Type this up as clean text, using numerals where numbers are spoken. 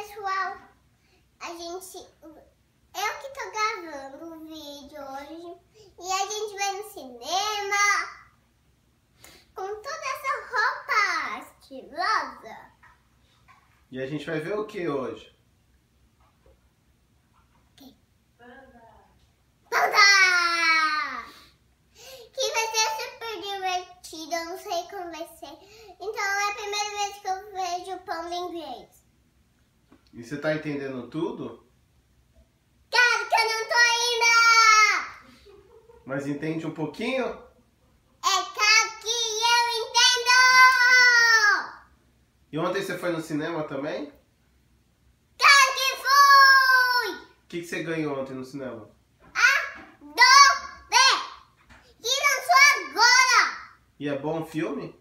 pessoal, eu que tô gravando o vídeo hoje e a gente vai no cinema com toda essa roupa estilosa. E a gente vai ver o que hoje? Panda! Que vai ser super divertido, eu não sei como vai ser. Então é a primeira vez que eu vejo o Panda inglês. E você tá entendendo tudo? Claro que eu não tô ainda! Mas entende um pouquinho? É claro que eu entendo! E ontem você foi no cinema também? Claro que fui! O que você ganhou ontem no cinema? Adobe! Que lançou agora! E é bom o filme?